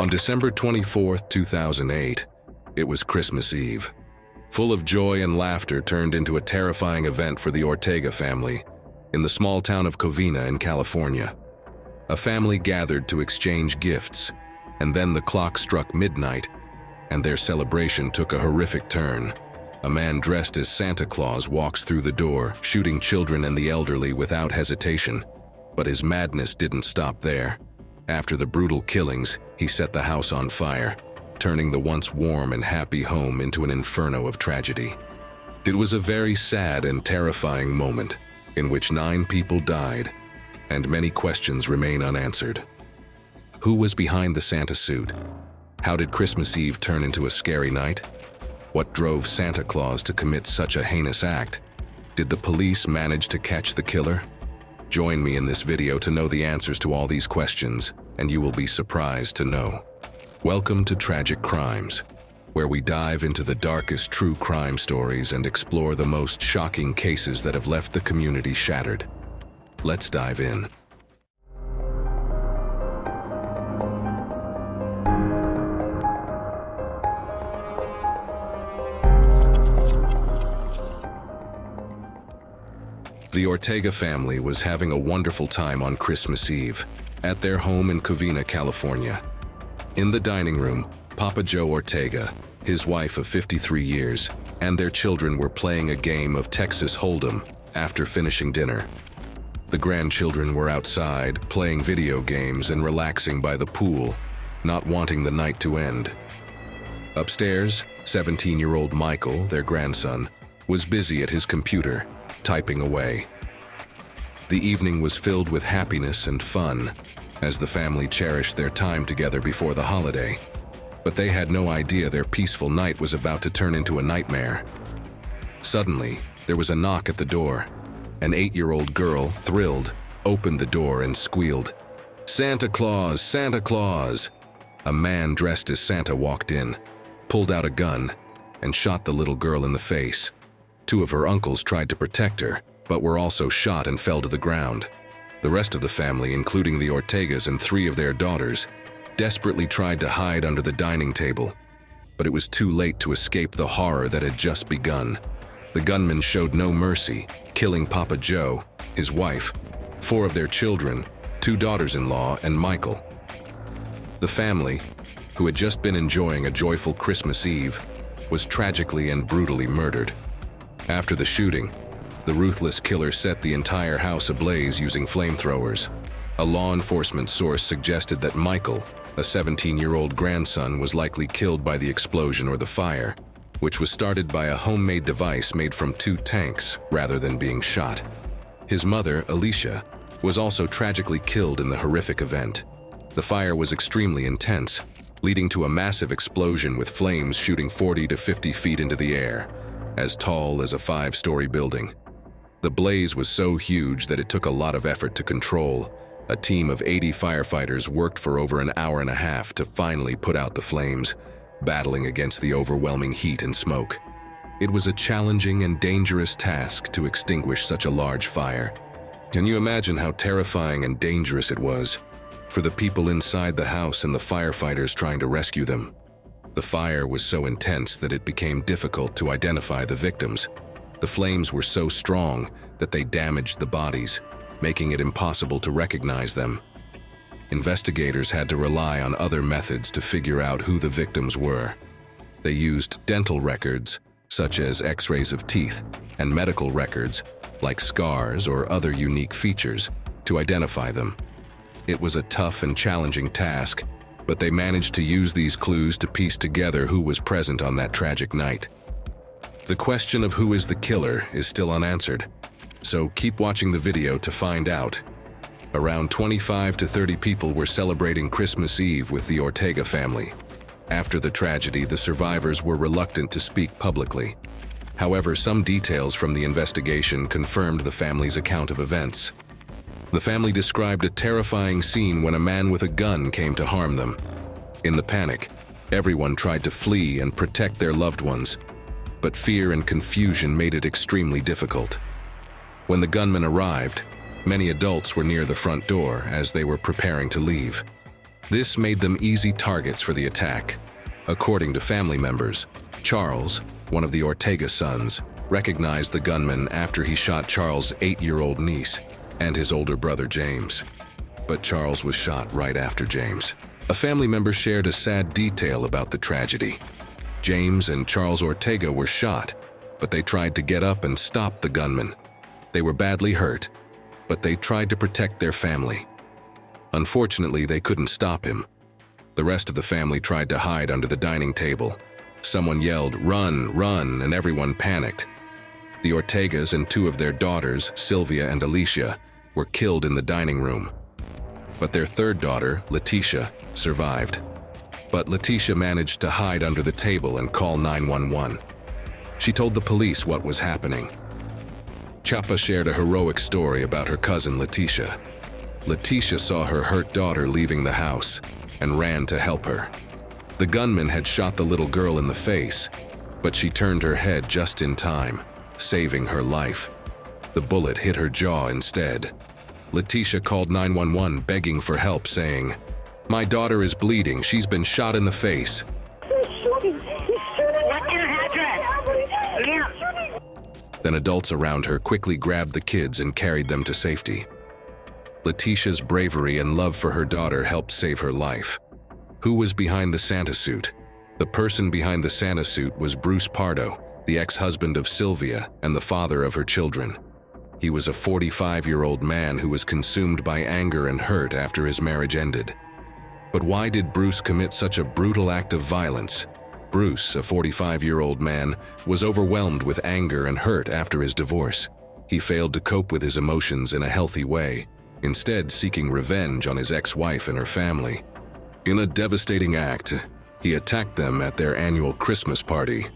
On December 24, 2008, it was Christmas Eve. Full of joy and laughter turned into a terrifying event for the Ortega family in the small town of Covina in California. A family gathered to exchange gifts, and then the clock struck midnight, and their celebration took a horrific turn. A man dressed as Santa Claus walks through the door, shooting children and the elderly without hesitation. But his madness didn't stop there. After the brutal killings, he set the house on fire, turning the once warm and happy home into an inferno of tragedy. It was a very sad and terrifying moment in which 9 people died, and many questions remain unanswered. Who was behind the Santa suit? How did Christmas Eve turn into a scary night? What drove Santa Claus to commit such a heinous act? Did the police manage to catch the killer? Join me in this video to know the answers to all these questions, and you will be surprised to know. Welcome to Tragic Crimes, where we dive into the darkest true crime stories and explore the most shocking cases that have left the community shattered. Let's dive in. The Ortega family was having a wonderful time on Christmas Eve at their home in Covina, California. In the dining room, Papa Joe Ortega, his wife of 53 years, and their children were playing a game of Texas Hold'em after finishing dinner. The grandchildren were outside, playing video games and relaxing by the pool, not wanting the night to end. Upstairs, 17-year-old Michael, their grandson, was busy at his computer, typing away. The evening was filled with happiness and fun, as the family cherished their time together before the holiday. But they had no idea their peaceful night was about to turn into a nightmare. Suddenly, there was a knock at the door. An 8-year-old girl, thrilled, opened the door and squealed, "Santa Claus! Santa Claus!" A man dressed as Santa walked in, pulled out a gun, and shot the little girl in the face. 2 of her uncles tried to protect her, but were also shot and fell to the ground. The rest of the family, including the Ortegas and 3 of their daughters, desperately tried to hide under the dining table, but it was too late to escape the horror that had just begun. The gunman showed no mercy, killing Papa Joe, his wife, 4 of their children, 2 daughters-in-law, and Michael. The family, who had just been enjoying a joyful Christmas Eve, was tragically and brutally murdered. After the shooting, the ruthless killer set the entire house ablaze using flamethrowers. A law enforcement source suggested that Michael, a 17-year-old grandson, was likely killed by the explosion or the fire, which was started by a homemade device made from 2 tanks rather than being shot. His mother, Alicia, was also tragically killed in the horrific event. The fire was extremely intense, leading to a massive explosion with flames shooting 40 to 50 feet into the air, as tall as a 5-story building. The blaze was so huge that it took a lot of effort to control. A team of 80 firefighters worked for over an hour and a half to finally put out the flames, battling against the overwhelming heat and smoke. It was a challenging and dangerous task to extinguish such a large fire. Can you imagine how terrifying and dangerous it was for the people inside the house and the firefighters trying to rescue them? The fire was so intense that it became difficult to identify the victims. The flames were so strong that they damaged the bodies, making it impossible to recognize them. Investigators had to rely on other methods to figure out who the victims were. They used dental records, such as X-rays of teeth, and medical records, like scars or other unique features, to identify them. It was a tough and challenging task, but they managed to use these clues to piece together who was present on that tragic night. The question of who is the killer is still unanswered, so keep watching the video to find out. Around 25 to 30 people were celebrating Christmas Eve with the Ortega family. After the tragedy, the survivors were reluctant to speak publicly. However, some details from the investigation confirmed the family's account of events. The family described a terrifying scene when a man with a gun came to harm them. In the panic, everyone tried to flee and protect their loved ones, but fear and confusion made it extremely difficult. When the gunman arrived, many adults were near the front door as they were preparing to leave. This made them easy targets for the attack. According to family members, Charles, one of the Ortega sons, recognized the gunman after he shot Charles' 8-year-old niece and his older brother James. But Charles was shot right after James. A family member shared a sad detail about the tragedy. James and Charles Ortega were shot, but they tried to get up and stop the gunman. They were badly hurt, but they tried to protect their family. Unfortunately, they couldn't stop him. The rest of the family tried to hide under the dining table. Someone yelled, "Run, run," and everyone panicked. The Ortegas and 2 of their daughters, Sylvia and Alicia, were killed in the dining room. But their 3rd daughter, Leticia, survived. But Leticia managed to hide under the table and call 911. She told the police what was happening. Chapa shared a heroic story about her cousin Leticia. Leticia saw her hurt daughter leaving the house and ran to help her. The gunman had shot the little girl in the face, but she turned her head just in time, saving her life. The bullet hit her jaw instead. Leticia called 911 begging for help, saying, "My daughter is bleeding. She's been shot in the face." He's shooting. What's your address? Yeah. Then adults around her quickly grabbed the kids and carried them to safety. Leticia's bravery and love for her daughter helped save her life. Who was behind the Santa suit? The person behind the Santa suit was Bruce Pardo, the ex-husband of Sylvia and the father of her children. He was a 45-year-old man who was consumed by anger and hurt after his marriage ended. But why did Bruce commit such a brutal act of violence? Bruce, a 45-year-old man, was overwhelmed with anger and hurt after his divorce. He failed to cope with his emotions in a healthy way, instead seeking revenge on his ex-wife and her family. In a devastating act, he attacked them at their annual Christmas party.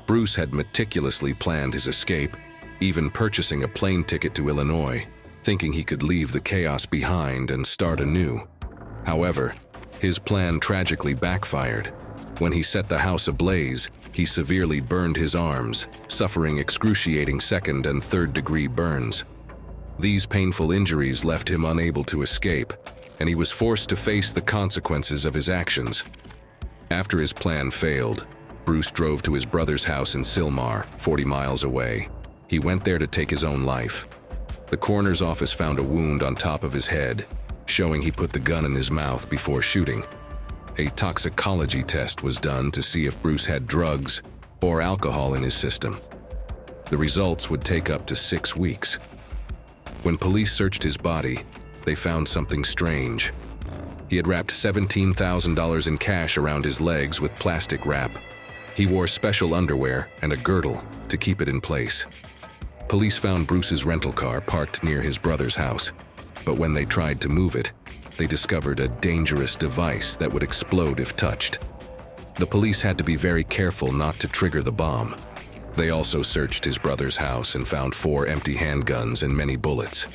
Bruce had meticulously planned his escape, even purchasing a plane ticket to Illinois, thinking he could leave the chaos behind and start anew. However, his plan tragically backfired. When he set the house ablaze, he severely burned his arms, suffering excruciating 2nd and 3rd-degree burns. These painful injuries left him unable to escape, and he was forced to face the consequences of his actions. After his plan failed, Bruce drove to his brother's house in Sylmar, 40 miles away. He went there to take his own life. The coroner's office found a wound on top of his head, showing he put the gun in his mouth before shooting. A toxicology test was done to see if Bruce had drugs or alcohol in his system. The results would take up to 6 weeks. When police searched his body, they found something strange. He had wrapped $17,000 in cash around his legs with plastic wrap. He wore special underwear and a girdle to keep it in place. Police found Bruce's rental car parked near his brother's house, but when they tried to move it, they discovered a dangerous device that would explode if touched. The police had to be very careful not to trigger the bomb. They also searched his brother's house and found 4 empty handguns and many bullets,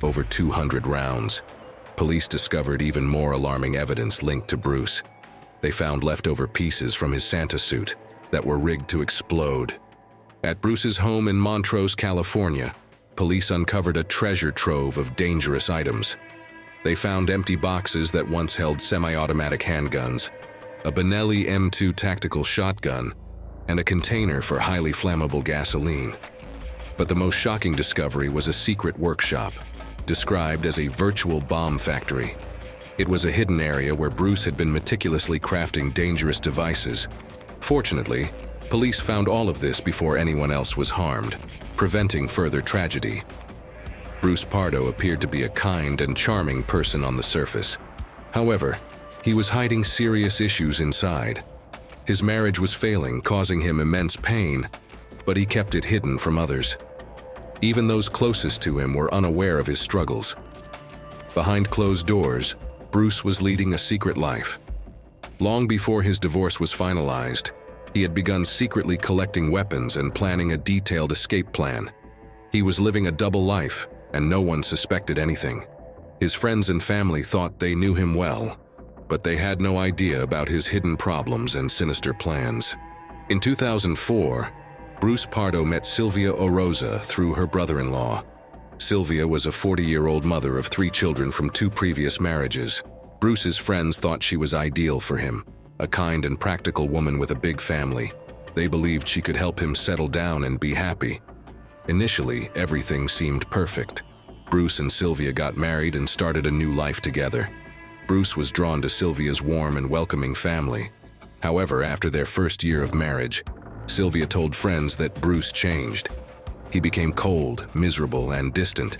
over 200 rounds. Police discovered even more alarming evidence linked to Bruce. They found leftover pieces from his Santa suit that were rigged to explode. At Bruce's home in Montrose, California, police uncovered a treasure trove of dangerous items. They found empty boxes that once held semi-automatic handguns, a Benelli M2 tactical shotgun, and a container for highly flammable gasoline. But the most shocking discovery was a secret workshop, described as a virtual bomb factory. It was a hidden area where Bruce had been meticulously crafting dangerous devices. Fortunately, police found all of this before anyone else was harmed, preventing further tragedy. Bruce Pardo appeared to be a kind and charming person on the surface. However, he was hiding serious issues inside. His marriage was failing, causing him immense pain, but he kept it hidden from others. Even those closest to him were unaware of his struggles. Behind closed doors, Bruce was leading a secret life. Long before his divorce was finalized, he had begun secretly collecting weapons and planning a detailed escape plan. He was living a double life, and no one suspected anything. His friends and family thought they knew him well, but they had no idea about his hidden problems and sinister plans. In 2004, Bruce Pardo met Sylvia Oroza through her brother-in-law. Sylvia was a 40-year-old mother of 3 children from 2 previous marriages. Bruce's friends thought she was ideal for him, a kind and practical woman with a big family. They believed she could help him settle down and be happy. Initially, everything seemed perfect. Bruce and Sylvia got married and started a new life together. Bruce was drawn to Sylvia's warm and welcoming family. However, after their first year of marriage, Sylvia told friends that Bruce changed. He became cold, miserable, and distant.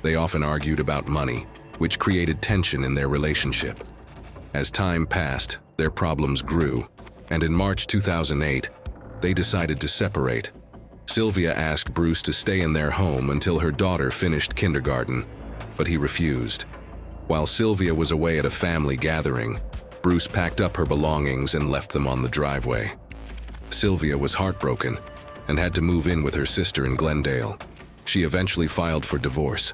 They often argued about money, which created tension in their relationship. As time passed, their problems grew, and in March 2008, they decided to separate. Sylvia asked Bruce to stay in their home until her daughter finished kindergarten, but he refused. While Sylvia was away at a family gathering, Bruce packed up her belongings and left them on the driveway. Sylvia was heartbroken and had to move in with her sister in Glendale. She eventually filed for divorce.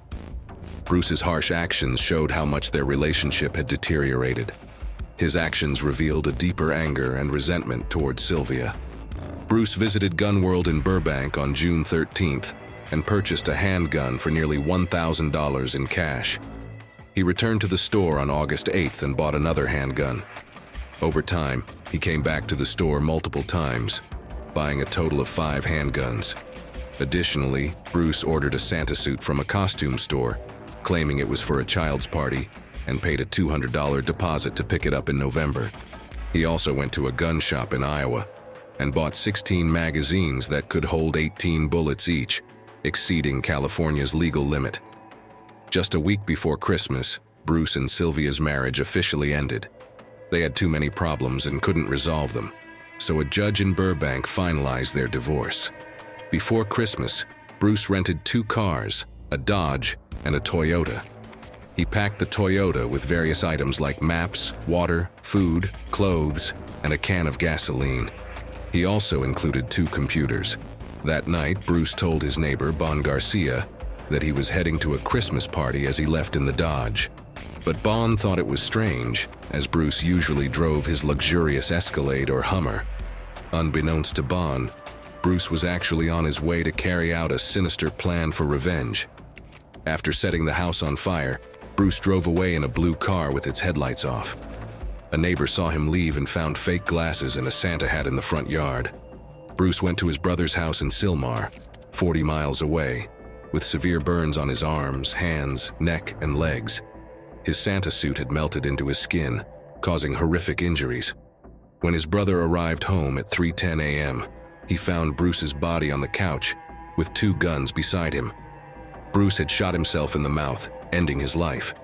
Bruce's harsh actions showed how much their relationship had deteriorated. His actions revealed a deeper anger and resentment towards Sylvia. Bruce visited Gun World in Burbank on June 13th and purchased a handgun for nearly $1,000 in cash. He returned to the store on August 8th and bought another handgun. Over time, he came back to the store multiple times, buying a total of 5 handguns. Additionally, Bruce ordered a Santa suit from a costume store, claiming it was for a child's party, and paid a $200 deposit to pick it up in November. He also went to a gun shop in Iowa and bought 16 magazines that could hold 18 bullets each, exceeding California's legal limit. Just a week before Christmas, Bruce and Sylvia's marriage officially ended. They had too many problems and couldn't resolve them, so a judge in Burbank finalized their divorce. Before Christmas, Bruce rented 2 cars, a Dodge and a Toyota. He packed the Toyota with various items like maps, water, food, clothes, and a can of gasoline. He also included 2 computers. That night, Bruce told his neighbor, Bon Garcia, that he was heading to a Christmas party as he left in the Dodge. But Bon thought it was strange, as Bruce usually drove his luxurious Escalade or Hummer. Unbeknownst to Bon, Bruce was actually on his way to carry out a sinister plan for revenge. After setting the house on fire, Bruce drove away in a blue car with its headlights off. A neighbor saw him leave and found fake glasses and a Santa hat in the front yard. Bruce went to his brother's house in Sylmar, 40 miles away, with severe burns on his arms, hands, neck, and legs. His Santa suit had melted into his skin, causing horrific injuries. When his brother arrived home at 3:10 a.m., he found Bruce's body on the couch, with 2 guns beside him. Bruce had shot himself in the mouth, ending his life.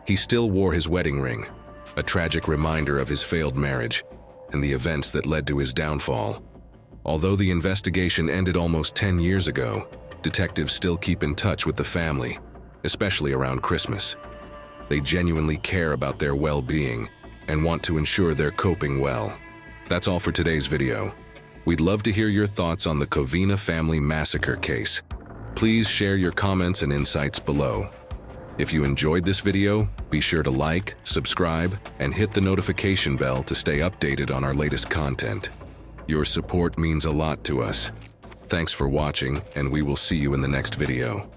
He still wore his wedding ring, a tragic reminder of his failed marriage and the events that led to his downfall. Although the investigation ended almost 10 years ago, detectives still keep in touch with the family, especially around Christmas. They genuinely care about their well-being and want to ensure they're coping well. That's all for today's video. We'd love to hear your thoughts on the Covina Family Massacre case. Please share your comments and insights below. If you enjoyed this video, be sure to like, subscribe, and hit the notification bell to stay updated on our latest content. Your support means a lot to us. Thanks for watching, and we will see you in the next video.